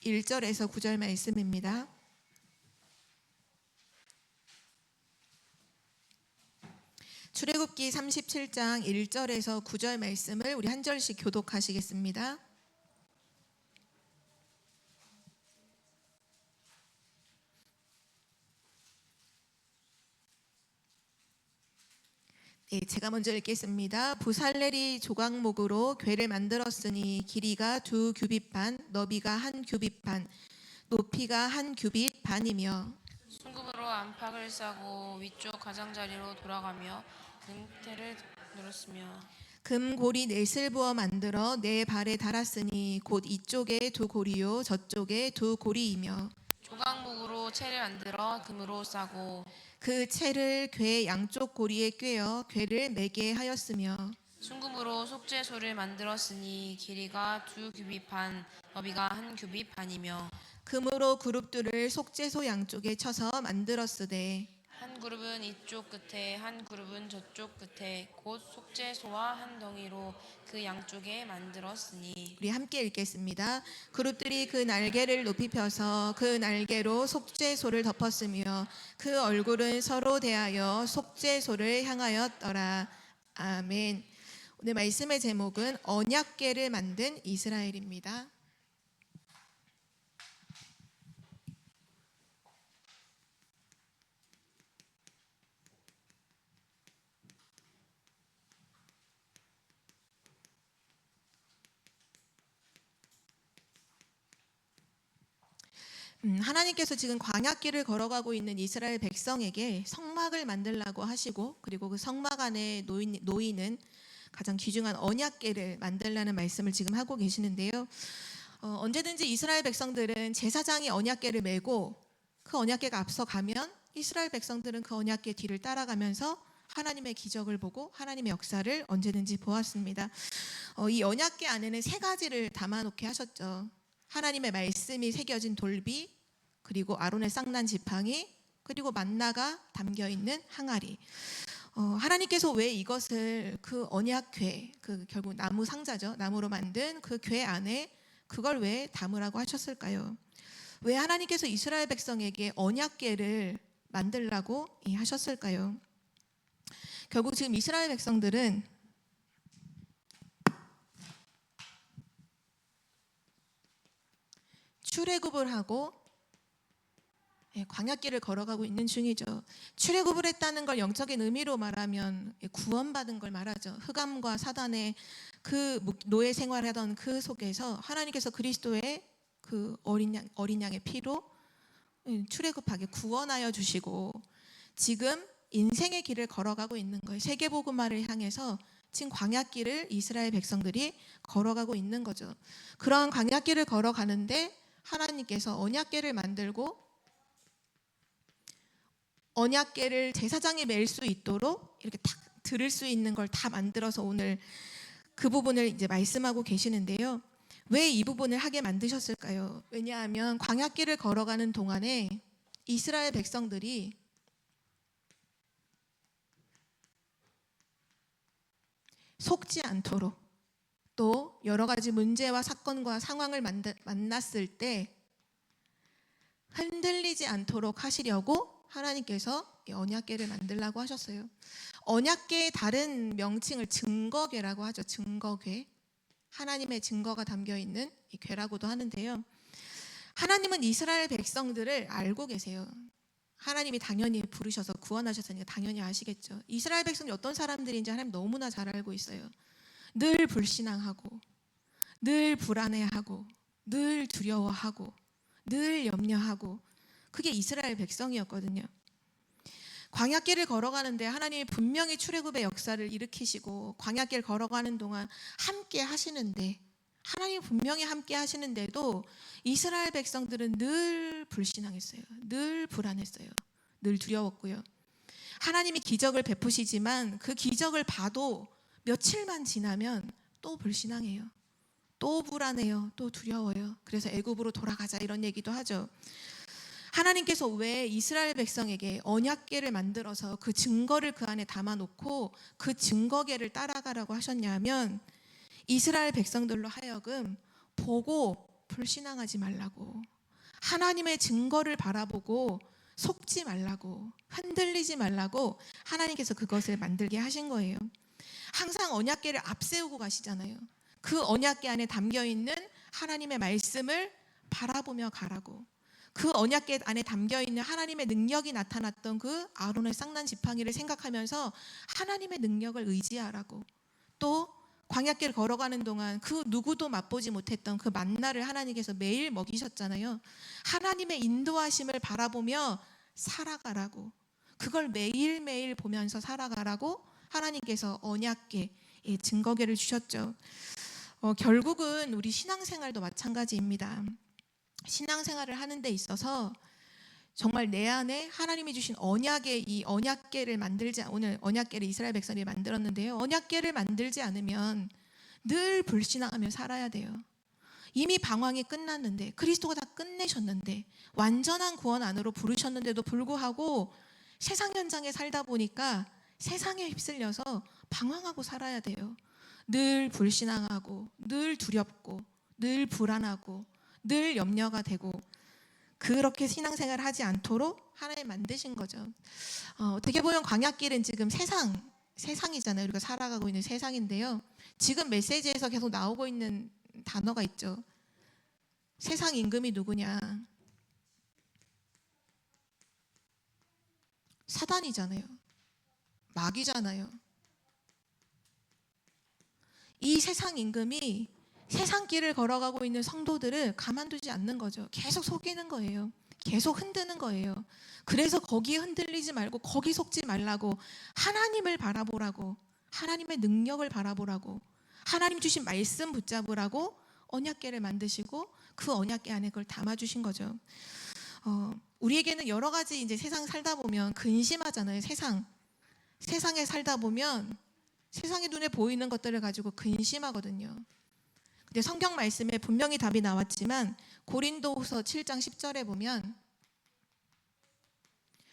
1절에서 9절 말씀입니다. 출애굽기 37장 1절에서 9절 말씀을 우리 한 절씩 교독하시겠습니다. 네, 제가 먼저 읽겠습니다. 부살렐이 조각목으로 궤를 만들었으니 길이가 2규빗 반, 너비가 1규빗 반, 높이가 1규빗 반이며 순금으로 안팎을 싸고 위쪽 가장자리로 돌아가며 등대를 눌렀으며 금고리 넷을 부어 만들어 네 발에 달았으니 곧 이쪽에 2고리요 저쪽에 2고리이며 조각목으로 채를 만들어 금으로 싸고 그 채를 궤 양쪽 고리에 꿰어 궤를 매게 하였으며 순금으로 속죄소를 만들었으니 길이가 2규빗 반, 너비가 1규빗 반이며 금으로 그룹들을 속죄소 양쪽에 쳐서 만들었으되 한 그룹은 이쪽 끝에 한 그룹은 저쪽 끝에 곧 속죄소와 한 덩이로 그 양쪽에 만들었으니 우리 함께 읽겠습니다. 그룹들이 그 날개를 높이 펴서 그 날개로 속죄소를 덮었으며 그 얼굴은 서로 대하여 속죄소를 향하였더라. 아멘. 오늘 말씀의 제목은 언약궤를 만든 이스라엘입니다. 하나님께서 지금 광야길을 걸어가고 있는 이스라엘 백성에게 성막을 만들라고 하시고 그리고 그 성막 안에 놓이는 가장 귀중한 언약궤를 만들라는 말씀을 지금 하고 계시는데요. 언제든지 이스라엘 백성들은 제사장이 언약궤를 메고 그 언약궤가 앞서가면 이스라엘 백성들은 그 언약궤 뒤를 따라가면서 하나님의 기적을 보고 하나님의 역사를 언제든지 보았습니다. 이 언약궤 안에는 세 가지를 담아놓게 하셨죠. 하나님의 말씀이 새겨진 돌비, 그리고 아론의 쌍난 지팡이, 그리고 만나가 담겨있는 항아리. 하나님께서 왜 이것을 그 언약궤, 그 결국 나무 상자죠, 나무로 만든 그 궤 안에 그걸 왜 담으라고 하셨을까요? 왜 하나님께서 이스라엘 백성에게 언약궤를 만들라고 하셨을까요? 결국 지금 이스라엘 백성들은 출애굽을 하고 광야길을 걸어가고 있는 중이죠. 출애굽을 했다는 걸 영적인 의미로 말하면 구원받은 걸 말하죠. 흑암과 사단의 그 노예 생활하던 그 속에서 하나님께서 그리스도의 그 어린 양의 피로 출애굽하게 구원하여 주시고 지금 인생의 길을 걸어가고 있는 거예요. 세계복음화를 향해서 지금 광야길을 이스라엘 백성들이 걸어가고 있는 거죠. 그런 광야길을 걸어가는데 하나님께서 언약궤를 만들고 언약궤를 제사장이 맬 수 있도록 이렇게 딱 들을 수 있는 걸 다 만들어서 오늘 그 부분을 이제 말씀하고 계시는데요. 왜 이 부분을 하게 만드셨을까요? 왜냐하면 광야길을 걸어가는 동안에 이스라엘 백성들이 속지 않도록 또 여러 가지 문제와 사건과 상황을 만났을 때 흔들리지 않도록 하시려고 하나님께서 언약궤를 만들라고 하셨어요. 언약궤의 다른 명칭을 증거궤라고 하죠. 증거궤. 하나님의 증거가 담겨있는 이 궤라고도 하는데요. 하나님은 이스라엘 백성들을 알고 계세요. 하나님이 당연히 부르셔서 구원하셨으니까 당연히 아시겠죠. 이스라엘 백성이 어떤 사람들인지 하나님 너무나 잘 알고 있어요. 늘 불신앙하고 늘 불안해하고 늘 두려워하고 늘 염려하고 그게 이스라엘 백성이었거든요. 광야길을 걸어가는데 하나님이 분명히 출애굽의 역사를 일으키시고 광야길 걸어가는 동안 함께 하시는데 하나님이 분명히 함께 하시는데도 이스라엘 백성들은 늘 불신앙했어요. 늘 불안했어요. 늘 두려웠고요. 하나님이 기적을 베푸시지만 그 기적을 봐도 며칠만 지나면 또 불신앙해요. 또 불안해요. 또 두려워요. 그래서 애굽으로 돌아가자 이런 얘기도 하죠. 하나님께서 왜 이스라엘 백성에게 언약궤를 만들어서 그 증거를 그 안에 담아놓고 그 증거궤를 따라가라고 하셨냐면 이스라엘 백성들로 하여금 보고 불신앙하지 말라고, 하나님의 증거를 바라보고 속지 말라고, 흔들리지 말라고 하나님께서 그것을 만들게 하신 거예요. 항상 언약궤를 앞세우고 가시잖아요. 그 언약궤 안에 담겨있는 하나님의 말씀을 바라보며 가라고, 그 언약궤 안에 담겨있는 하나님의 능력이 나타났던 그 아론의 쌍난 지팡이를 생각하면서 하나님의 능력을 의지하라고, 또 광야길 걸어가는 동안 그 누구도 맛보지 못했던 그 만나를 하나님께서 매일 먹이셨잖아요. 하나님의 인도하심을 바라보며 살아가라고, 그걸 매일매일 보면서 살아가라고 하나님께서 언약궤, 증거궤를 주셨죠. 결국은 우리 신앙생활도 마찬가지입니다. 신앙생활을 하는 데 있어서 정말 내 안에 하나님이 주신 언약의 이 언약궤를 만들지, 오늘 언약궤를 이스라엘 백성이 만들었는데요, 언약궤를 만들지 않으면 늘 불신앙하며 살아야 돼요. 이미 방황이 끝났는데, 그리스도가 다 끝내셨는데, 완전한 구원 안으로 부르셨는데도 불구하고 세상 현장에 살다 보니까 세상에 휩쓸려서 방황하고 살아야 돼요. 늘 불신앙하고, 늘 두렵고, 늘 불안하고, 늘 염려가 되고, 그렇게 신앙생활을 하지 않도록 하나님 만드신 거죠. 어떻게 보면 광야길은 지금 세상이잖아요. 우리가 살아가고 있는 세상인데요, 지금 메시지에서 계속 나오고 있는 단어가 있죠. 세상 임금이 누구냐? 사단이잖아요. 마귀잖아요. 이 세상 임금이 세상 길을 걸어가고 있는 성도들을 가만두지 않는 거죠. 계속 속이는 거예요. 계속 흔드는 거예요. 그래서 거기에 흔들리지 말고, 거기 속지 말라고, 하나님을 바라보라고, 하나님의 능력을 바라보라고, 하나님 주신 말씀 붙잡으라고 언약궤를 만드시고 그 언약궤 안에 그걸 담아주신 거죠. 우리에게는 여러 가지 이제 세상 살다 보면 근심하잖아요. 세상에 살다 보면 세상의 눈에 보이는 것들을 가지고 근심하거든요. 근데 성경 말씀에 분명히 답이 나왔지만 고린도후서 7장 10절에 보면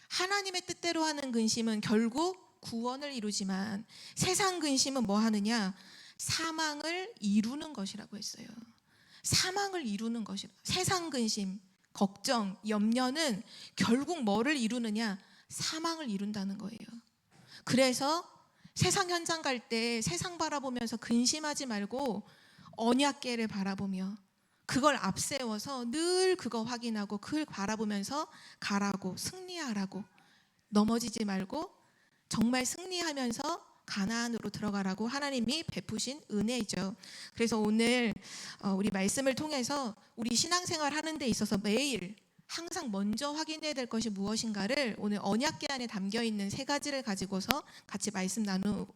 하나님의 뜻대로 하는 근심은 결국 구원을 이루지만 세상 근심은 뭐 하느냐? 사망을 이루는 것이라고 했어요. 사망을 이루는 것이라. 세상 근심, 걱정, 염려는 결국 뭐를 이루느냐? 사망을 이룬다는 거예요. 그래서 세상 현장 갈 때 세상 바라보면서 근심하지 말고 언약궤를 바라보며 그걸 앞세워서 늘 그거 확인하고 그걸 바라보면서 가라고, 승리하라고, 넘어지지 말고 정말 승리하면서 가나안으로 들어가라고 하나님이 베푸신 은혜이죠. 그래서 오늘 우리 말씀을 통해서 우리 신앙생활 하는 데 있어서 매일 항상 먼저 확인해야 될 것이 무엇인가를 오늘 언약궤 안에 담겨있는 3가지를 가지고서 같이 말씀 나누려고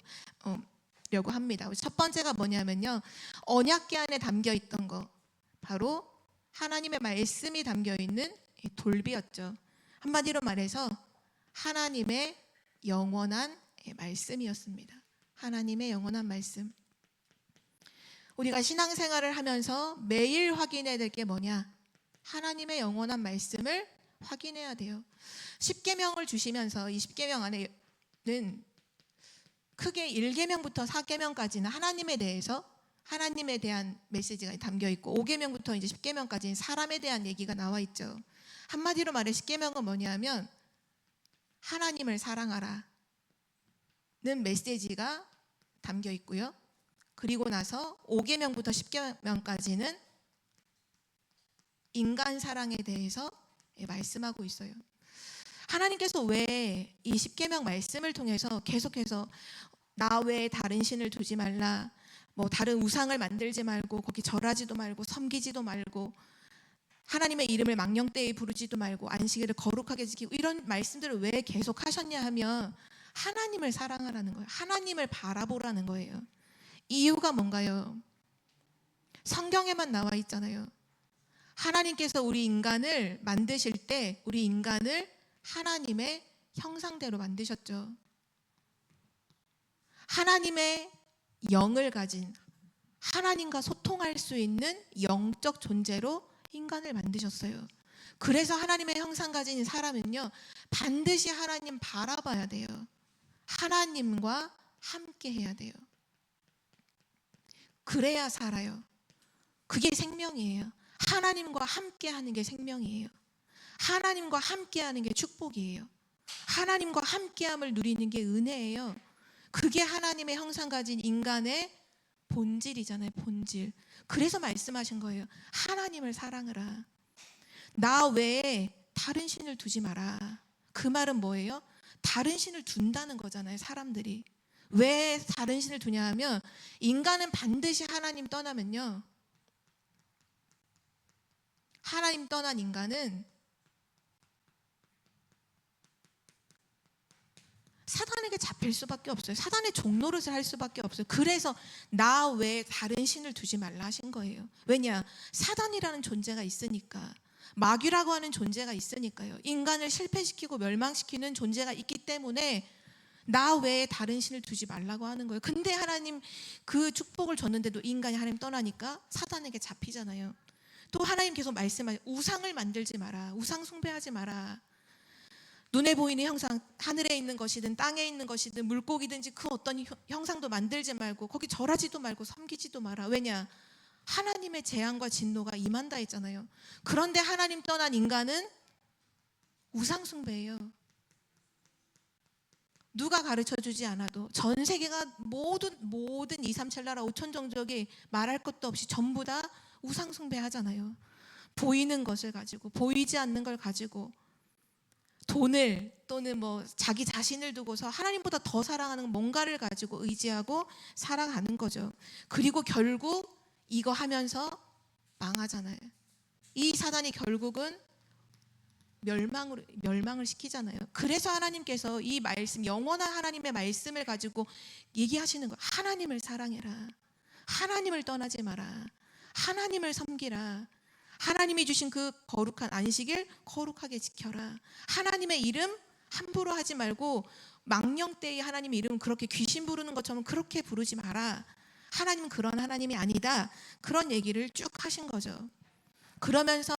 합니다. 첫 번째가 뭐냐면요, 언약궤 안에 담겨있던 거, 바로 하나님의 말씀이 담겨있는 돌비였죠. 한마디로 말해서 하나님의 영원한 말씀이었습니다. 하나님의 영원한 말씀. 우리가 신앙생활을 하면서 매일 확인해야 될 게 뭐냐? 하나님의 영원한 말씀을 확인해야 돼요. 10계명을 주시면서 이 10계명 안에는 크게 1계명부터 4계명까지는 하나님에 대해서, 하나님에 대한 메시지가 담겨 있고 5계명부터 이제 10계명까지는 사람에 대한 얘기가 나와 있죠. 한마디로 말해 10계명은 뭐냐면 하나님을 사랑하라 는 메시지가 담겨 있고요. 그리고 나서 5계명부터 10계명까지는 인간 사랑에 대해서 말씀하고 있어요. 하나님께서 왜 이 10계명 말씀을 통해서 계속해서 나 외에 다른 신을 두지 말라, 뭐 다른 우상을 만들지 말고 거기 절하지도 말고 섬기지도 말고 하나님의 이름을 망령되이 부르지도 말고 안식일을 거룩하게 지키고, 이런 말씀들을 왜 계속 하셨냐 하면 하나님을 사랑하라는 거예요. 하나님을 바라보라는 거예요. 이유가 뭔가요? 성경에만 나와 있잖아요. 하나님께서 우리 인간을 만드실 때 우리 인간을 하나님의 형상대로 만드셨죠. 하나님의 영을 가진, 하나님과 소통할 수 있는 영적 존재로 인간을 만드셨어요. 그래서 하나님의 형상 가진 사람은요, 반드시 하나님 바라봐야 돼요. 하나님과 함께 해야 돼요. 그래야 살아요. 그게 생명이에요. 하나님과 함께하는 게 생명이에요. 하나님과 함께하는 게 축복이에요. 하나님과 함께함을 누리는 게 은혜예요. 그게 하나님의 형상 가진 인간의 본질이잖아요. 본질. 그래서 말씀하신 거예요. 하나님을 사랑하라. 나 외에 다른 신을 두지 마라. 그 말은 뭐예요? 다른 신을 둔다는 거잖아요. 사람들이. 왜 다른 신을 두냐 하면 인간은 반드시 하나님 떠나면요, 하나님 떠난 인간은 사단에게 잡힐 수밖에 없어요. 사단의 종노릇을 할 수밖에 없어요. 그래서 나 외에 다른 신을 두지 말라 하신 거예요. 왜냐? 사단이라는 존재가 있으니까. 마귀라고 하는 존재가 있으니까요. 인간을 실패시키고 멸망시키는 존재가 있기 때문에 나 외에 다른 신을 두지 말라고 하는 거예요. 근데 하나님 그 축복을 줬는데도 인간이 하나님 떠나니까 사단에게 잡히잖아요. 또 하나님 계속 말씀하세요. 우상을 만들지 마라. 우상 숭배하지 마라. 눈에 보이는 형상, 하늘에 있는 것이든 땅에 있는 것이든 물고기든지 그 어떤 형상도 만들지 말고 거기 절하지도 말고 섬기지도 마라. 왜냐? 하나님의 재앙과 진노가 임한다 했잖아요. 그런데 하나님 떠난 인간은 우상 숭배예요. 누가 가르쳐주지 않아도 전 세계가 모든 2, 3, 7나라 5천 종족이 말할 것도 없이 전부 다 우상 숭배하잖아요. 보이는 것을 가지고, 보이지 않는 걸 가지고 돈을 또는 뭐 자기 자신을 두고서 하나님보다 더 사랑하는 뭔가를 가지고 의지하고 살아가는 거죠. 그리고 결국 이거 하면서 망하잖아요. 이 사단이 결국은 멸망을 시키잖아요. 그래서 하나님께서 이 말씀, 영원한 하나님의 말씀을 가지고 얘기하시는 거예요. 하나님을 사랑해라. 하나님을 떠나지 마라. 하나님을 섬기라. 하나님이 주신 그 거룩한 안식일 거룩하게 지켜라. 하나님의 이름 함부로 하지 말고 망령때의 하나님의 이름은 그렇게 귀신 부르는 것처럼 그렇게 부르지 마라. 하나님은 그런 하나님이 아니다. 그런 얘기를 쭉 하신 거죠. 그러면서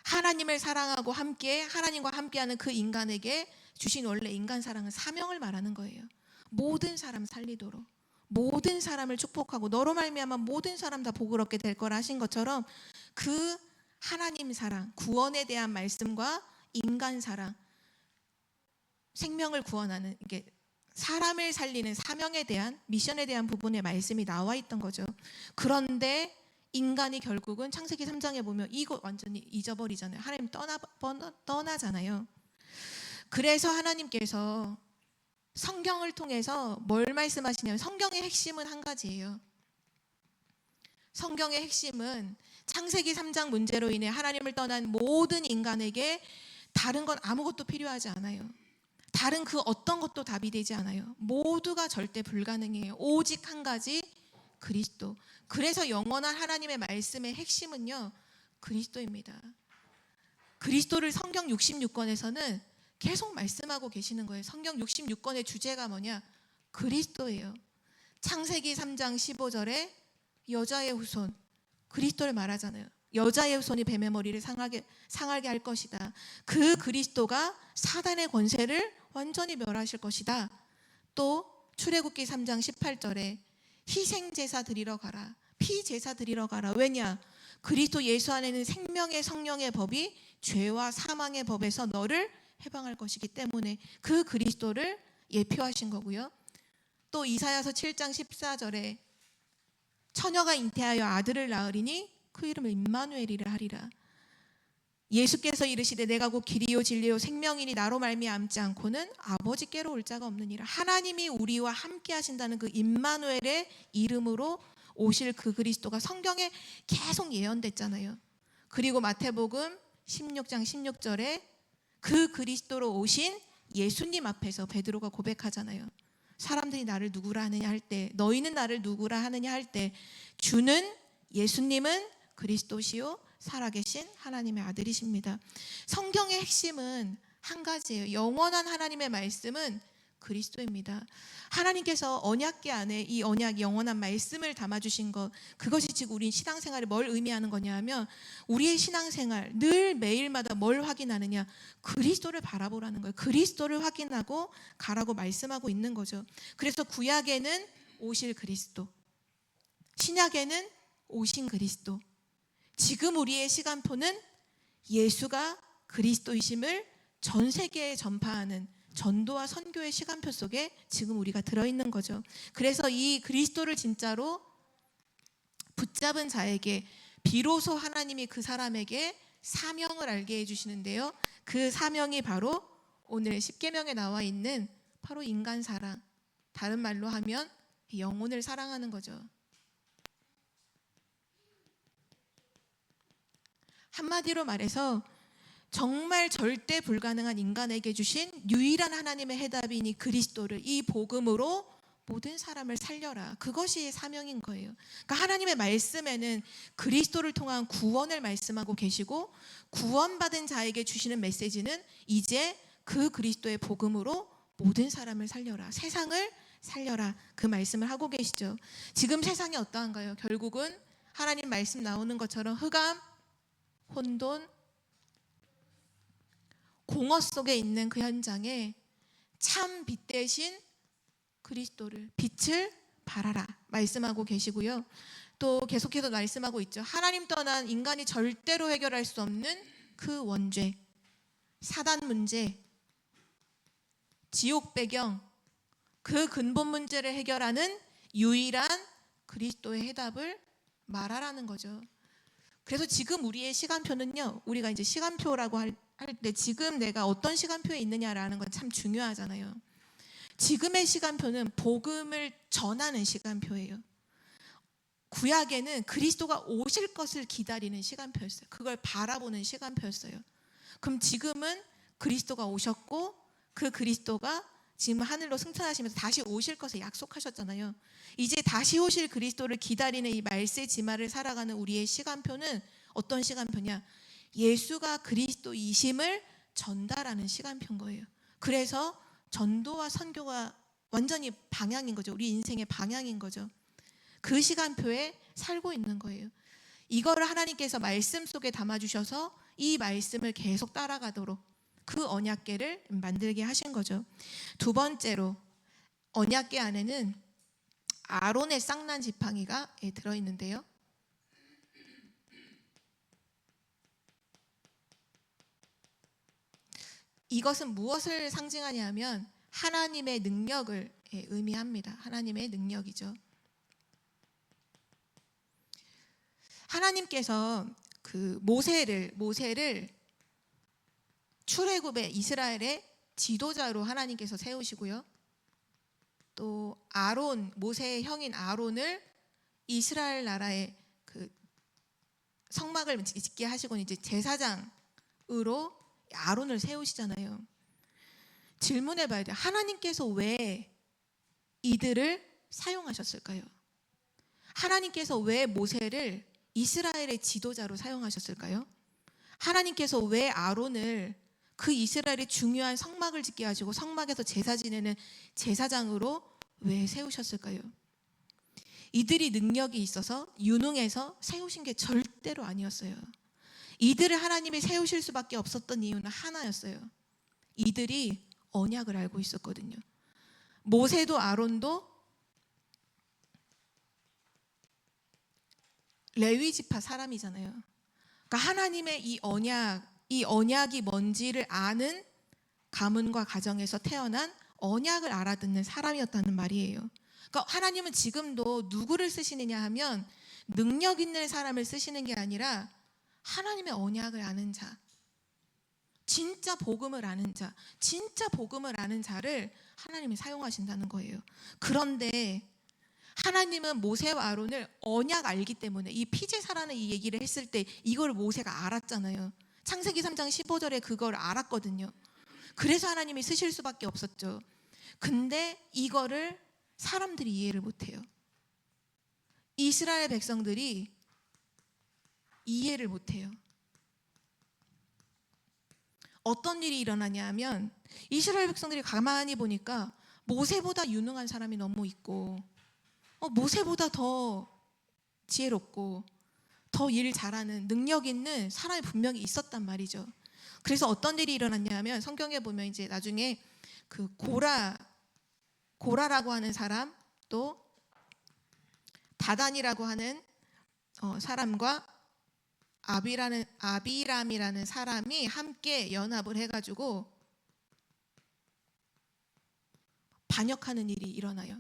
하나님을 사랑하고 하나님과 함께하는 그 인간에게 주신 원래 인간 사랑은 사명을 말하는 거예요. 모든 사람 살리도록, 모든 사람을 축복하고 너로 말미암아 모든 사람 다 복을 얻게 될 거라 하신 것처럼 그 하나님 사랑, 구원에 대한 말씀과 인간 사랑, 생명을 구원하는 이게 사람을 살리는 사명에 대한 미션에 대한 부분의 말씀이 나와 있던 거죠. 그런데 인간이 결국은 창세기 3장에 보면 이거 완전히 잊어버리잖아요. 하나님 떠나잖아요. 그래서 하나님께서 성경을 통해서 뭘 말씀하시냐면 성경의 핵심은 한 가지예요. 성경의 핵심은 창세기 3장 문제로 인해 하나님을 떠난 모든 인간에게 다른 건 아무것도 필요하지 않아요. 다른 그 어떤 것도 답이 되지 않아요. 모두가 절대 불가능해요. 오직 한 가지, 그리스도. 그래서 영원한 하나님의 말씀의 핵심은요, 그리스도입니다. 그리스도를 성경 66권에서는 계속 말씀하고 계시는 거예요. 성경 66권의 주제가 뭐냐? 그리스도예요. 창세기 3장 15절에 여자의 후손, 그리스도를 말하잖아요. 여자의 후손이 뱀의 머리를 상하게 할 것이다. 그 그리스도가 사단의 권세를 완전히 멸하실 것이다. 또 출애굽기 3장 18절에 희생제사 드리러 가라. 피제사 드리러 가라. 왜냐? 그리스도 예수 안에는 생명의 성령의 법이 죄와 사망의 법에서 너를 해방할 것이기 때문에 그 그리스도를 예표하신 거고요. 또 이사야서 7장 14절에 처녀가 잉태하여 아들을 낳으리니 그 이름을 임마누엘이라 하리라. 예수께서 이르시되 내가 곧 길이요 진리요 생명이니 나로 말미암지 않고는 아버지께로 올 자가 없느니라. 하나님이 우리와 함께 하신다는 그 임마누엘의 이름으로 오실 그 그리스도가 성경에 계속 예언됐잖아요. 그리고 마태복음 16장 16절에 그 그리스도로 오신 예수님 앞에서 베드로가 고백하잖아요. 사람들이 나를 누구라 하느냐 할 때, 너희는 나를 누구라 하느냐 할 때, 주는 예수님은 그리스도시요 살아계신 하나님의 아들이십니다. 성경의 핵심은 한 가지예요. 영원한 하나님의 말씀은 그리스도입니다. 하나님께서 언약궤 안에 이 언약 영원한 말씀을 담아주신 것, 그것이 지금 우리 신앙생활에 뭘 의미하는 거냐 하면 우리의 신앙생활 늘 매일마다 뭘 확인하느냐, 그리스도를 바라보라는 거예요. 그리스도를 확인하고 가라고 말씀하고 있는 거죠. 그래서 구약에는 오실 그리스도, 신약에는 오신 그리스도, 지금 우리의 시간표는 예수가 그리스도이심을 전 세계에 전파하는 전도와 선교의 시간표 속에 지금 우리가 들어있는 거죠. 그래서 이 그리스도를 진짜로 붙잡은 자에게 비로소 하나님이 그 사람에게 사명을 알게 해주시는데요. 그 사명이 바로 오늘 십계명에 나와 있는 바로 인간 사랑, 다른 말로 하면 영혼을 사랑하는 거죠. 한마디로 말해서 정말 절대 불가능한 인간에게 주신 유일한 하나님의 해답이니 그리스도를, 이 복음으로 모든 사람을 살려라. 그것이 사명인 거예요. 그러니까 하나님의 말씀에는 그리스도를 통한 구원을 말씀하고 계시고, 구원받은 자에게 주시는 메시지는 이제 그 그리스도의 복음으로 모든 사람을 살려라, 세상을 살려라, 그 말씀을 하고 계시죠. 지금 세상이 어떠한가요? 결국은 하나님 말씀 나오는 것처럼 흑암, 혼돈, 공허 속에 있는 그 현장에 참 빛 대신 그리스도를, 빛을 발하라 말씀하고 계시고요. 또 계속해서 말씀하고 있죠. 하나님 떠난 인간이 절대로 해결할 수 없는 그 원죄, 사단 문제, 지옥 배경, 그 근본 문제를 해결하는 유일한 그리스도의 해답을 말하라는 거죠. 그래서 지금 우리의 시간표는요, 우리가 이제 시간표라고 할 때 지금 내가 어떤 시간표에 있느냐라는 건 참 중요하잖아요. 지금의 시간표는 복음을 전하는 시간표예요. 구약에는 그리스도가 오실 것을 기다리는 시간표였어요. 그걸 바라보는 시간표였어요. 그럼 지금은 그리스도가 오셨고, 그 그리스도가 지금 하늘로 승천하시면서 다시 오실 것을 약속하셨잖아요. 이제 다시 오실 그리스도를 기다리는 이 말세지마를 살아가는 우리의 시간표는 어떤 시간표냐? 예수가 그리스도이심을 전달하는 시간표인 거예요. 그래서 전도와 선교가 완전히 방향인 거죠. 우리 인생의 방향인 거죠. 그 시간표에 살고 있는 거예요. 이거를 하나님께서 말씀 속에 담아주셔서 이 말씀을 계속 따라가도록 그 언약궤를 만들게 하신 거죠. 두 번째로, 언약궤 안에는 아론의 쌍난 지팡이가 들어있는데요. 이것은 무엇을 상징하냐면 하나님의 능력을 의미합니다. 하나님의 능력이죠. 하나님께서 그 모세를 출애굽의 이스라엘의 지도자로 하나님께서 세우시고요. 또 아론, 모세의 형인 아론을 이스라엘 나라의 그 성막을 짓게 하시고 이제 제사장으로 아론을 세우시잖아요. 질문해 봐야 돼요. 하나님께서 왜 이들을 사용하셨을까요? 하나님께서 왜 모세를 이스라엘의 지도자로 사용하셨을까요? 하나님께서 왜 아론을 그 이스라엘의 중요한 성막을 짓게 하시고 성막에서 제사 지내는 제사장으로 왜 세우셨을까요? 이들이 능력이 있어서 유능해서 세우신 게 절대로 아니었어요. 이들을 하나님이 세우실 수밖에 없었던 이유는 하나였어요. 이들이 언약을 알고 있었거든요. 모세도 아론도 레위 지파 사람이잖아요. 그러니까 하나님의 이 언약이 뭔지를 아는 가문과 가정에서 태어난 언약을 알아듣는 사람이었다는 말이에요. 그러니까 하나님은 지금도 누구를 쓰시느냐 하면 능력 있는 사람을 쓰시는 게 아니라 하나님의 언약을 아는 자, 진짜 복음을 아는 자, 진짜 복음을 아는 자를 하나님이 사용하신다는 거예요. 그런데 하나님은 모세와 아론을 언약 알기 때문에 이 피제사라는 이 얘기를 했을 때 이걸 모세가 알았잖아요. 창세기 3장 15절에 그걸 알았거든요. 그래서 하나님이 쓰실 수밖에 없었죠. 근데 이거를 사람들이 이해를 못해요. 이스라엘 백성들이 이해를 못해요. 어떤 일이 일어나냐 하면 이스라엘 백성들이 가만히 보니까 모세보다 유능한 사람이 너무 있고 모세보다 더 지혜롭고 더 일 잘하는 능력 있는 사람이 분명히 있었단 말이죠. 그래서 어떤 일이 일어났냐 하면 성경에 보면 이제 나중에 그 고라라고 하는 사람, 또 다단이라고 하는 사람과 아비람이라는 사람이 함께 연합을 해가지고 반역하는 일이 일어나요.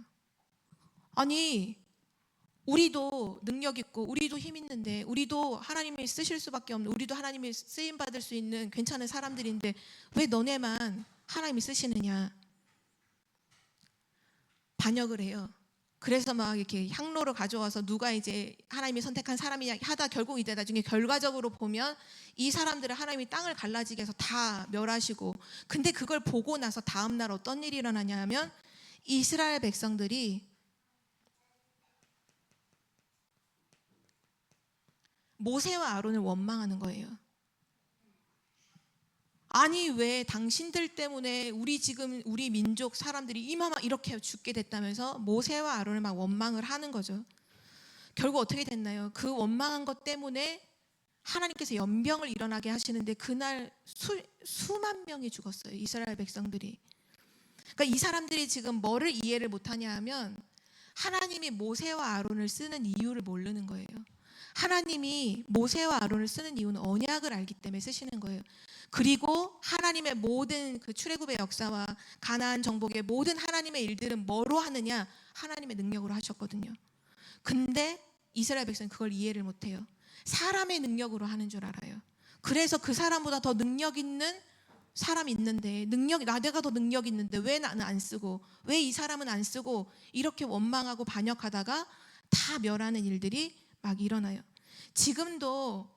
아니, 우리도 능력 있고 우리도 힘 있는데 우리도 하나님이 쓰실 수밖에 없는, 우리도 하나님이 쓰임 받을 수 있는 괜찮은 사람들인데 왜 너네만 하나님이 쓰시느냐, 반역을 해요. 그래서 막 이렇게 향로를 가져와서 누가 이제 하나님이 선택한 사람이냐 하다 결국 이제 나중에 결과적으로 보면 이 사람들을 하나님이 땅을 갈라지게 해서 다 멸하시고, 근데 그걸 보고 나서 다음 날 어떤 일이 일어나냐 하면 이스라엘 백성들이 모세와 아론을 원망하는 거예요. 아니, 왜 당신들 때문에 우리 민족 사람들이 이마마 이렇게 죽게 됐다면서 모세와 아론을 막 원망을 하는 거죠. 결국 어떻게 됐나요? 그 원망한 것 때문에 하나님께서 연병을 일어나게 하시는데 그날 수만 명이 죽었어요. 이스라엘 백성들이. 그러니까 이 사람들이 지금 뭐를 이해를 못하냐 하면 하나님이 모세와 아론을 쓰는 이유를 모르는 거예요. 하나님이 모세와 아론을 쓰는 이유는 언약을 알기 때문에 쓰시는 거예요. 그리고 하나님의 모든 그 출애굽의 역사와 가나안 정복의 모든 하나님의 일들은 뭐로 하느냐? 하나님의 능력으로 하셨거든요. 근데 이스라엘 백성은 그걸 이해를 못해요. 사람의 능력으로 하는 줄 알아요. 그래서 그 사람보다 더 능력 있는 사람이 있는데, 내가 더 능력 있는데 왜 나는 안 쓰고, 왜 이 사람은 안 쓰고, 이렇게 원망하고 반역하다가 다 멸하는 일들이 막 일어나요. 지금도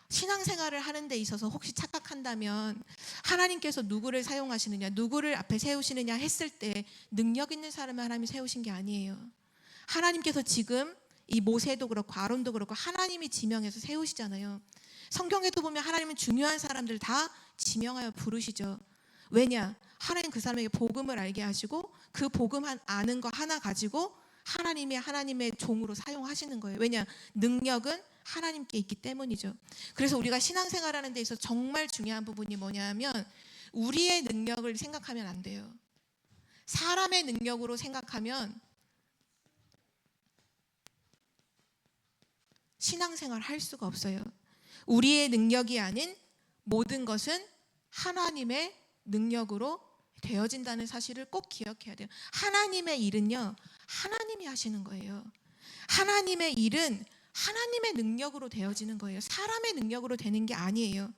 신앙생활을 하는 데 있어서 혹시 착각한다면 하나님께서 누구를 사용하시느냐, 누구를 앞에 세우시느냐 했을 때 능력 있는 사람을 하나님이 세우신 게 아니에요. 하나님께서 지금 이 모세도 그렇고 아론도 그렇고 하나님이 지명해서 세우시잖아요. 성경에도 보면 하나님은 중요한 사람들 다 지명하여 부르시죠. 왜냐? 하나님 그 사람에게 복음을 알게 하시고 그 복음 아는 거 하나 가지고 하나님의 종으로 사용하시는 거예요. 왜냐? 능력은 하나님께 있기 때문이죠. 그래서 우리가 신앙생활하는 데 있어서 정말 중요한 부분이 뭐냐면 우리의 능력을 생각하면 안 돼요. 사람의 능력으로 생각하면 신앙생활 할 수가 없어요. 우리의 능력이 아닌 모든 것은 하나님의 능력으로 되어진다는 사실을 꼭 기억해야 돼요. 하나님의 일은요, 하나님이 하시는 거예요. 하나님의 일은 하나님의 능력으로 되어지는 거예요. 사람의 능력으로 되는 게 아니에요.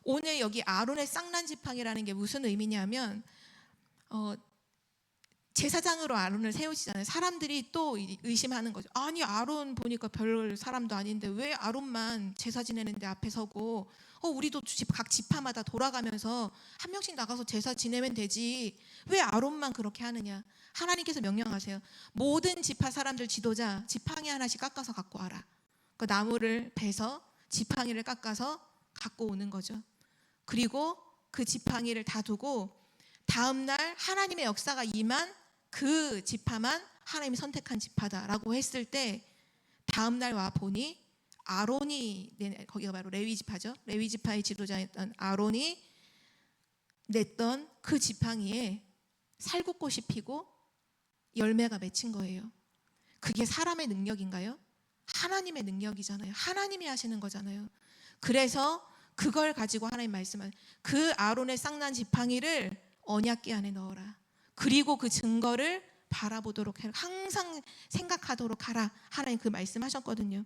오늘 여기 아론의 쌍난 지팡이라는 게 무슨 의미냐면 제사장으로 아론을 세우시잖아요. 사람들이 또 의심하는 거죠. 아니, 아론 보니까 별 사람도 아닌데 왜 아론만 제사 지내는데 앞에 서고, 우리도 각 지파마다 돌아가면서 한 명씩 나가서 제사 지내면 되지, 왜 아론만 그렇게 하느냐. 하나님께서 명령하세요. 모든 지파 사람들 지도자 지팡이 하나씩 깎아서 갖고 와라. 그 나무를 베서 지팡이를 깎아서 갖고 오는 거죠. 그리고 그 지팡이를 다 두고 다음 날 하나님의 역사가 임한 그 지파만 하나님이 선택한 지파다라고 했을 때 다음 날 와 보니 아론이, 거기가 바로 레위 지파죠. 레위 지파의 지도자였던 아론이 냈던 그 지팡이에 살구꽃이 피고 열매가 맺힌 거예요. 그게 사람의 능력인가요? 하나님의 능력이잖아요. 하나님이 하시는 거잖아요. 그래서 그걸 가지고 하나님 말씀하는 그 아론의 쌍난 지팡이를 언약궤 안에 넣어라. 그리고 그 증거를 바라보도록 해라. 항상 생각하도록 하라. 하나님 그 말씀하셨거든요.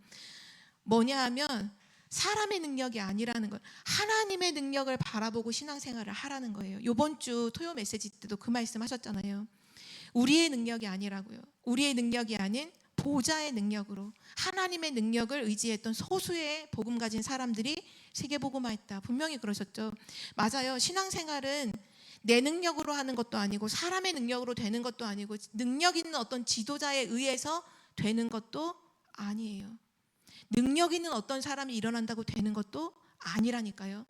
뭐냐 하면 사람의 능력이 아니라는 걸, 하나님의 능력을 바라보고 신앙생활을 하라는 거예요. 이번 주 토요 메시지 때도 그 말씀하셨잖아요. 우리의 능력이 아니라고요. 우리의 능력이 아닌 보좌의 능력으로 하나님의 능력을 의지했던 소수의 복음 가진 사람들이 세계복음화했다. 분명히 그러셨죠. 맞아요. 신앙생활은 내 능력으로 하는 것도 아니고 사람의 능력으로 되는 것도 아니고 능력 있는 어떤 지도자에 의해서 되는 것도 아니에요. 능력 있는 어떤 사람이 일어난다고 되는 것도 아니라니까요.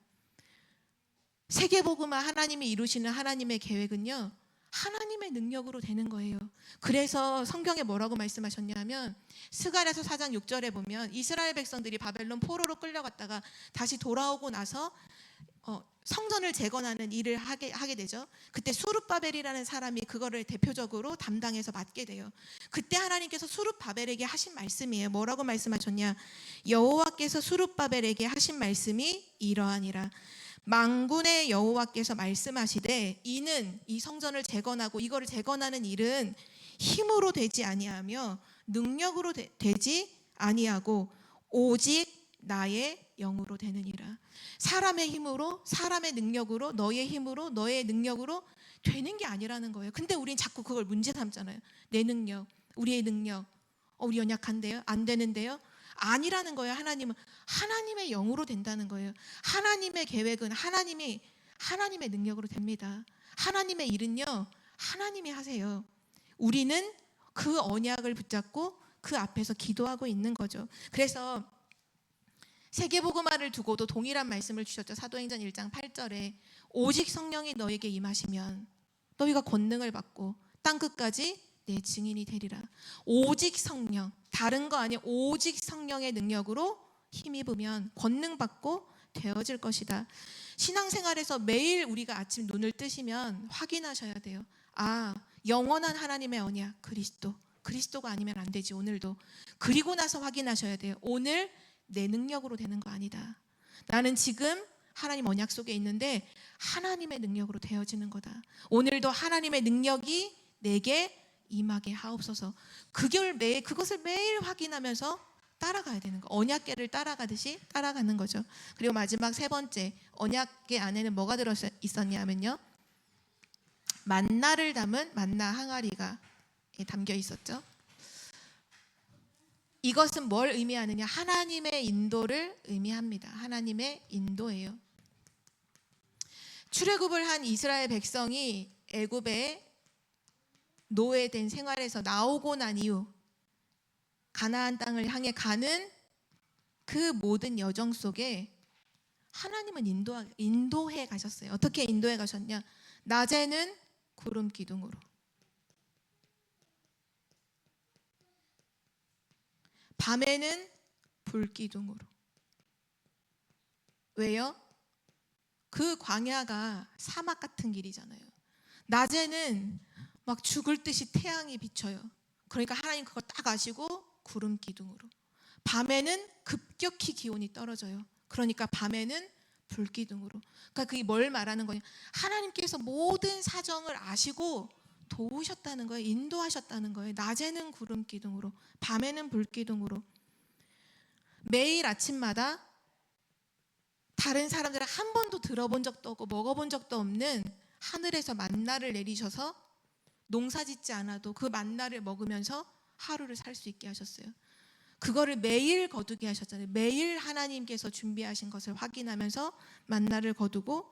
세계복음화 하나님이 이루시는 하나님의 계획은요, 하나님의 능력으로 되는 거예요. 그래서 성경에 뭐라고 말씀하셨냐면 스가랴서 4장 6절에 보면 이스라엘 백성들이 바벨론 포로로 끌려갔다가 다시 돌아오고 나서 성전을 재건하는 일을 하게 되죠. 그때 수룹바벨이라는 사람이 그거를 대표적으로 담당해서 맡게 돼요. 그때 하나님께서 수룹바벨에게 하신 말씀이에요. 뭐라고 말씀하셨냐? 여호와께서 수룹바벨에게 하신 말씀이 이러하니라. 만군의 여호와께서 말씀하시되 이는 이 성전을 재건하고 이거를 재건하는 일은 힘으로 되지 아니하며 능력으로 되지 아니하고 오직 나의 영으로 되느니라. 사람의 힘으로, 사람의 능력으로, 너의 힘으로, 너의 능력으로 되는 게 아니라는 거예요. 근데 우린 자꾸 그걸 문제 삼잖아요. 내 능력, 우리의 능력, 우리 연약한데요? 안 되는데요? 아니라는 거예요. 하나님은 하나님의 영으로 된다는 거예요. 하나님의 계획은 하나님의 능력으로 됩니다. 하나님의 일은요, 하나님이 하세요. 우리는 그 언약을 붙잡고 그 앞에서 기도하고 있는 거죠. 그래서 세계복음화를 두고도 동일한 말씀을 주셨죠. 사도행전 1장 8절에 오직 성령이 너에게 임하시면 너희가 권능을 받고 땅끝까지 내 증인이 되리라. 오직 성령, 다른 거 아니에요. 오직 성령의 능력으로 힘입으면 권능 받고 되어질 것이다. 신앙생활에서 매일 우리가 아침 눈을 뜨시면 확인하셔야 돼요. 영원한 하나님의 언약 그리스도가 아니면 안 되지. 오늘도. 그리고 나서 확인하셔야 돼요. 오늘 내 능력으로 되는 거 아니다. 나는 지금 하나님 언약 속에 있는데 하나님의 능력으로 되어지는 거다. 오늘도 하나님의 능력이 내게 임하게 하옵소서. 그것을 매일 확인하면서 따라가야 되는 거. 언약궤를 따라가듯이 따라가는 거죠. 그리고 마지막 세 번째, 언약궤 안에는 뭐가 들어 있었냐면요, 만나를 담은 만나 항아리가 담겨 있었죠. 이것은 뭘 의미하느냐? 하나님의 인도를 의미합니다. 하나님의 인도예요. 출애굽을 한 이스라엘 백성이 애굽에 노예된 생활에서 나오고 난 이후 가나안 땅을 향해 가는 그 모든 여정 속에 하나님은 인도해 가셨어요. 어떻게 인도해 가셨냐? 낮에는 구름 기둥으로, 밤에는 불기둥으로. 왜요? 그 광야가 사막 같은 길이잖아요. 낮에는 막 죽을 듯이 태양이 비쳐요. 그러니까 하나님 그거 딱 아시고 구름 기둥으로. 밤에는 급격히 기온이 떨어져요. 그러니까 밤에는 불기둥으로. 그러니까 그게 뭘 말하는 거냐? 하나님께서 모든 사정을 아시고 도우셨다는 거예요. 인도하셨다는 거예요. 낮에는 구름 기둥으로, 밤에는 불기둥으로. 매일 아침마다 다른 사람들은 한 번도 들어본 적도 없고 먹어본 적도 없는 하늘에서 만나를 내리셔서 농사짓지 않아도 그 만나를 먹으면서 하루를 살 수 있게 하셨어요. 그거를 매일 거두게 하셨잖아요. 매일 하나님께서 준비하신 것을 확인하면서 만나를 거두고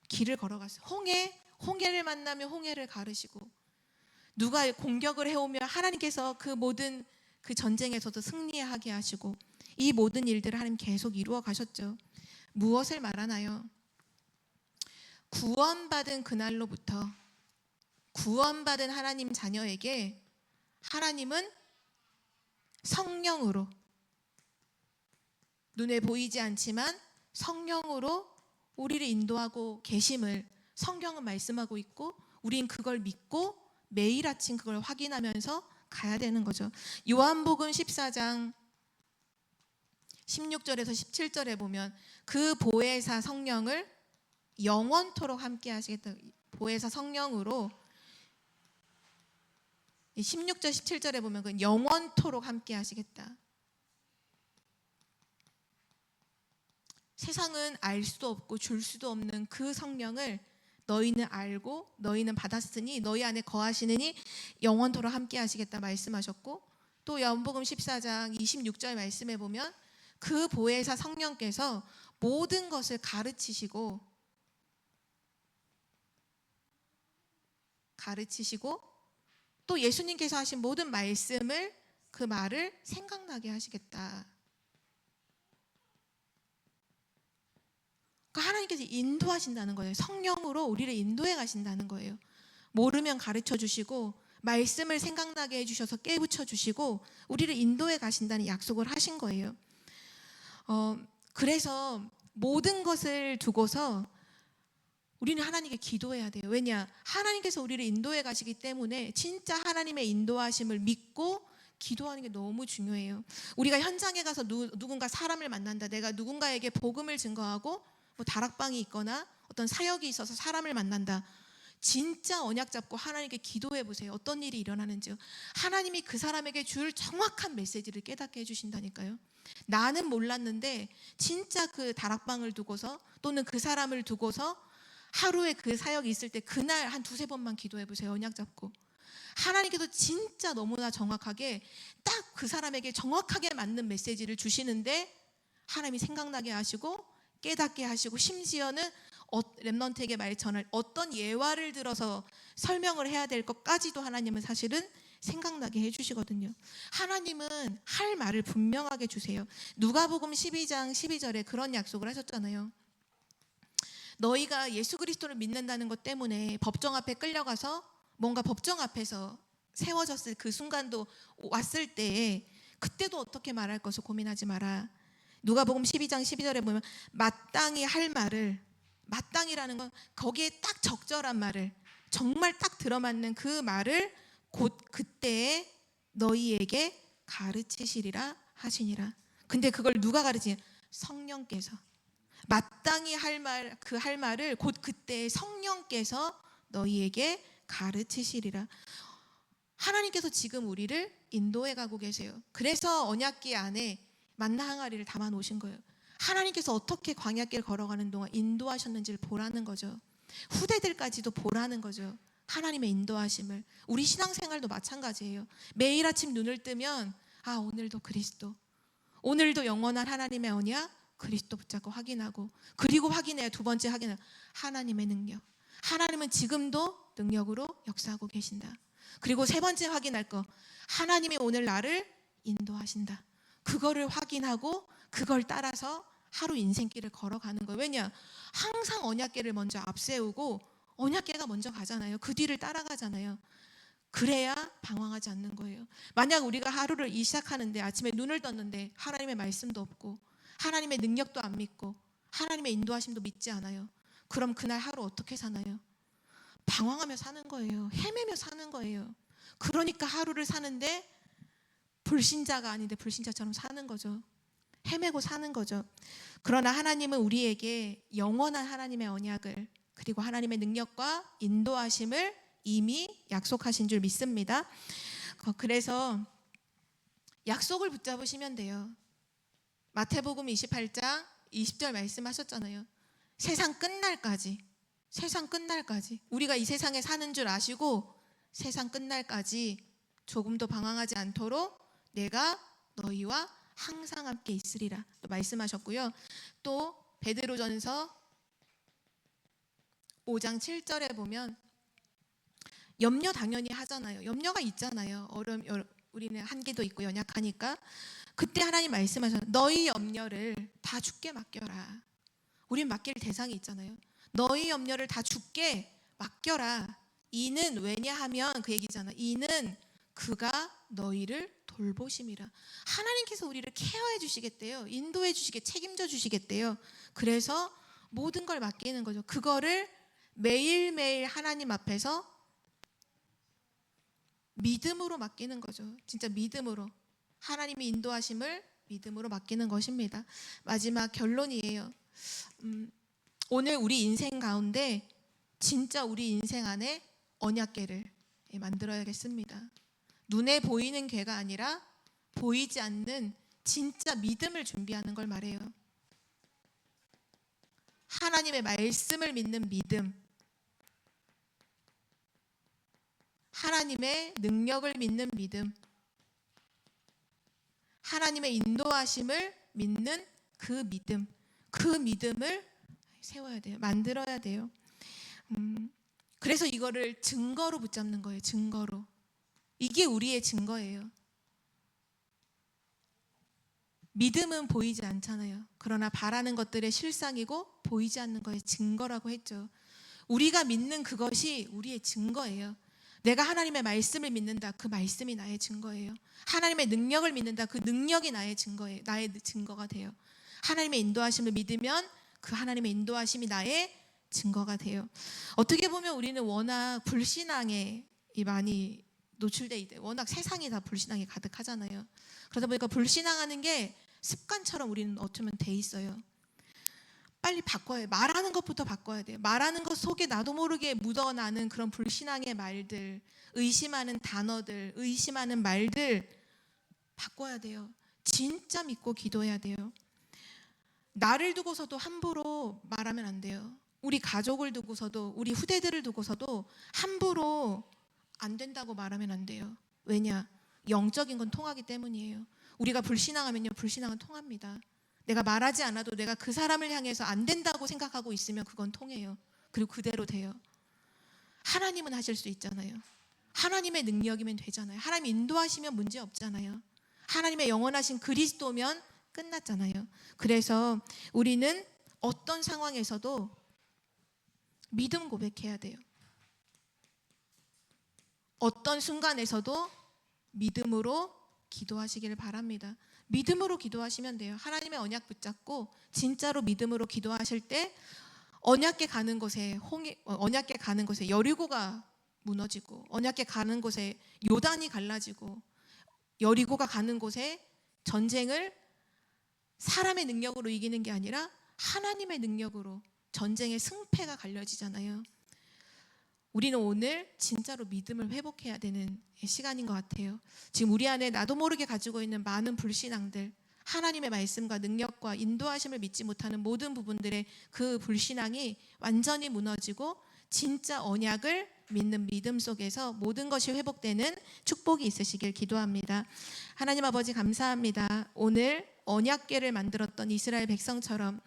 길을 걸어갔어요. 홍해를 만나면 홍해를 가르시고, 누가 공격을 해오면 하나님께서 그 모든 그 전쟁에서도 승리하게 하시고, 이 모든 일들을 하나님 계속 이루어 가셨죠. 무엇을 말하나요? 구원받은 그날로부터 구원받은 하나님 자녀에게 하나님은 성령으로, 눈에 보이지 않지만 성령으로 우리를 인도하고 계심을 성경은 말씀하고 있고, 우린 그걸 믿고 매일 아침 그걸 확인하면서 가야 되는 거죠. 요한복음 14장 16절에서 17절에 보면 그 보혜사 성령을 영원토록 함께 하시겠다. 보혜사 성령으로 16절 17절에 보면 그 영원토록 함께 하시겠다. 세상은 알 수도 없고 줄 수도 없는 그 성령을 너희는 알고 너희는 받았으니 너희 안에 거하시느니 영원토록 함께 하시겠다 말씀하셨고, 또 요한복음 14장 26절 말씀에 보면 그 보혜사 성령께서 모든 것을 가르치시고 또 예수님께서 하신 모든 말씀을, 그 말을 생각나게 하시겠다. 그러니까 하나님께서 인도하신다는 거예요. 성령으로 우리를 인도해 가신다는 거예요. 모르면 가르쳐 주시고 말씀을 생각나게 해주셔서 깨우쳐 주시고 우리를 인도해 가신다는 약속을 하신 거예요. 그래서 모든 것을 두고서 우리는 하나님께 기도해야 돼요. 왜냐? 하나님께서 우리를 인도해 가시기 때문에 진짜 하나님의 인도하심을 믿고 기도하는 게 너무 중요해요. 우리가 현장에 가서 누군가 사람을 만난다. 내가 누군가에게 복음을 증거하고 뭐 다락방이 있거나 어떤 사역이 있어서 사람을 만난다. 진짜 언약 잡고 하나님께 기도해 보세요. 어떤 일이 일어나는지요. 하나님이 그 사람에게 줄 정확한 메시지를 깨닫게 해주신다니까요. 나는 몰랐는데 진짜 그 다락방을 두고서 또는 그 사람을 두고서 하루에 그 사역이 있을 때 그날 한 두세 번만 기도해 보세요. 언약 잡고. 하나님께서 진짜 너무나 정확하게 딱 그 사람에게 정확하게 맞는 메시지를 주시는데 하나님이 생각나게 하시고 깨닫게 하시고 심지어는 렘넌트에게 말 전할 어떤 예화를 들어서 설명을 해야 될 것까지도 하나님은 사실은 생각나게 해주시거든요. 하나님은 할 말을 분명하게 주세요. 누가복음 12장 12절에 그런 약속을 하셨잖아요. 너희가 예수 그리스도를 믿는다는 것 때문에 법정 앞에 끌려가서 뭔가 법정 앞에서 세워졌을 그 순간도 왔을 때에 그때도 어떻게 말할 것을 고민하지 마라. 누가복음 12장 12절에 보면 마땅히 할 말을, 마땅이라는 건 거기에 딱 적절한 말을, 정말 딱 들어맞는 그 말을 곧 그때에 너희에게 가르치시리라 하시니라. 근데 그걸 누가 가르치냐? 성령께서. 마땅히 할 말, 그 할 말을 곧 그때 성령께서 너희에게 가르치시리라. 하나님께서 지금 우리를 인도해 가고 계세요. 그래서 언약궤 안에 만나 항아리를 담아 놓으신 거예요. 하나님께서 어떻게 광야길 걸어가는 동안 인도하셨는지를 보라는 거죠. 후대들까지도 보라는 거죠. 하나님의 인도하심을. 우리 신앙생활도 마찬가지예요. 매일 아침 눈을 뜨면 아, 오늘도 그리스도, 오늘도 영원한 하나님의 언약 그리스도 붙잡고 확인하고, 그리고 확인해야 두 번째 확인해요. 하나님의 능력. 하나님은 지금도 능력으로 역사하고 계신다. 그리고 세 번째 확인할 거, 하나님이 오늘 나를 인도하신다. 그거를 확인하고 그걸 따라서 하루 인생길을 걸어가는 거예요. 왜냐? 항상 언약궤를 먼저 앞세우고 언약궤가 먼저 가잖아요. 그 뒤를 따라가잖아요. 그래야 방황하지 않는 거예요. 만약 우리가 하루를 시작하는데 아침에 눈을 떴는데 하나님의 말씀도 없고 하나님의 능력도 안 믿고 하나님의 인도하심도 믿지 않아요. 그럼 그날 하루 어떻게 사나요? 방황하며 사는 거예요. 헤매며 사는 거예요. 그러니까 하루를 사는데 불신자가 아닌데 불신자처럼 사는 거죠. 헤매고 사는 거죠. 그러나 하나님은 우리에게 영원한 하나님의 언약을, 그리고 하나님의 능력과 인도하심을 이미 약속하신 줄 믿습니다. 그래서 약속을 붙잡으시면 돼요. 마태복음 28장 20절 말씀하셨잖아요. 세상 끝날까지, 세상 끝날까지 우리가 이 세상에 사는 줄 아시고 세상 끝날까지 조금도 방황하지 않도록 내가 너희와 항상 함께 있으리라 또 말씀하셨고요. 또 베드로전서 5장 7절에 보면 염려 당연히 하잖아요. 염려가 있잖아요. 우리는 한계도 있고 연약하니까. 그때 하나님 말씀하셨어요. 너희 염려를 다 주께 맡겨라. 우린 맡길 대상이 있잖아요. 너희 염려를 다 주께 맡겨라. 이는 왜냐하면 그 얘기잖아. 이는 그가 너희를 돌보심이라. 하나님께서 우리를 케어해 주시겠대요. 인도해 주시게, 책임져 주시겠대요. 그래서 모든 걸 맡기는 거죠. 그거를 매일매일 하나님 앞에서 믿음으로 맡기는 거죠. 진짜 믿음으로. 하나님이 인도하심을 믿음으로 맡기는 것입니다. 마지막 결론이에요. 오늘 우리 인생 가운데 진짜 우리 인생 안에 언약궤를 만들어야겠습니다. 눈에 보이는 궤가 아니라 보이지 않는 진짜 믿음을 준비하는 걸 말해요. 하나님의 말씀을 믿는 믿음, 하나님의 능력을 믿는 믿음, 하나님의 인도하심을 믿는 그 믿음, 그 믿음을 세워야 돼요. 만들어야 돼요. 그래서 이거를 증거로 붙잡는 거예요. 증거로. 이게 우리의 증거예요. 믿음은 보이지 않잖아요. 그러나 바라는 것들의 실상이고 보이지 않는 거의 증거라고 했죠. 우리가 믿는 그것이 우리의 증거예요. 내가 하나님의 말씀을 믿는다. 그 말씀이 나의 증거예요. 하나님의 능력을 믿는다. 그 능력이 나의 증거예요. 나의 증거가 돼요. 하나님의 인도하심을 믿으면 그 하나님의 인도하심이 나의 증거가 돼요. 어떻게 보면 우리는 워낙 불신앙에 많이 노출돼 있대요. 워낙 세상이 다 불신앙이 가득하잖아요. 그러다 보니까 불신앙하는 게 습관처럼 우리는 어쩌면 돼 있어요. 빨리 바꿔야 해요. 말하는 것부터 바꿔야 돼요. 말하는 것 속에 나도 모르게 묻어나는 그런 불신앙의 말들, 의심하는 단어들, 의심하는 말들 바꿔야 돼요. 진짜 믿고 기도해야 돼요. 나를 두고서도 함부로 말하면 안 돼요. 우리 가족을 두고서도, 우리 후대들을 두고서도 함부로 안 된다고 말하면 안 돼요. 왜냐? 영적인 건 통하기 때문이에요. 우리가 불신앙하면요, 불신앙은 통합니다. 내가 말하지 않아도 내가 그 사람을 향해서 안 된다고 생각하고 있으면 그건 통해요. 그리고 그대로 돼요. 하나님은 하실 수 있잖아요. 하나님의 능력이면 되잖아요. 하나님 인도하시면 문제 없잖아요. 하나님의 영원하신 그리스도면 끝났잖아요. 그래서 우리는 어떤 상황에서도 믿음 고백해야 돼요. 어떤 순간에서도 믿음으로 기도하시기를 바랍니다. 믿음으로 기도하시면 돼요. 하나님의 언약 붙잡고 진짜로 믿음으로 기도하실 때 언약궤 가는 곳에 여리고가 무너지고, 언약궤 가는 곳에 요단이 갈라지고, 여리고가 가는 곳에 전쟁을 사람의 능력으로 이기는 게 아니라 하나님의 능력으로 전쟁의 승패가 갈려지잖아요. 우리는 오늘 진짜로 믿음을 회복해야 되는 시간인 것 같아요. 지금 우리 안에 나도 모르게 가지고 있는 많은 불신앙들, 하나님의 말씀과 능력과 인도하심을 믿지 못하는 모든 부분들의 그 불신앙이 완전히 무너지고 진짜 언약을 믿는 믿음 속에서 모든 것이 회복되는 축복이 있으시길 기도합니다. 하나님 아버지 감사합니다. 오늘 언약궤를 만들었던 이스라엘 백성처럼,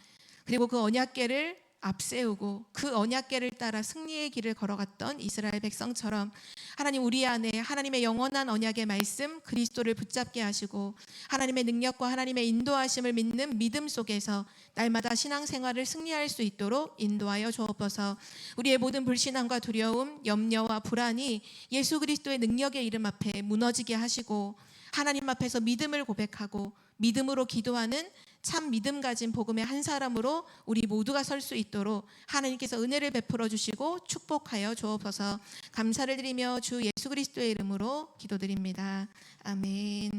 그리고 그 언약궤를 앞세우고 그 언약궤를 따라 승리의 길을 걸어갔던 이스라엘 백성처럼 하나님, 우리 안에 하나님의 영원한 언약의 말씀 그리스도를 붙잡게 하시고 하나님의 능력과 하나님의 인도하심을 믿는 믿음 속에서 날마다 신앙생활을 승리할 수 있도록 인도하여 주옵소서. 우리의 모든 불신앙과 두려움, 염려와 불안이 예수 그리스도의 능력의 이름 앞에 무너지게 하시고 하나님 앞에서 믿음을 고백하고 믿음으로 기도하는 참 믿음 가진 복음의 한 사람으로 우리 모두가 설 수 있도록 하나님께서 은혜를 베풀어 주시고 축복하여 주옵소서. 감사를 드리며 주 예수 그리스도의 이름으로 기도드립니다. 아멘.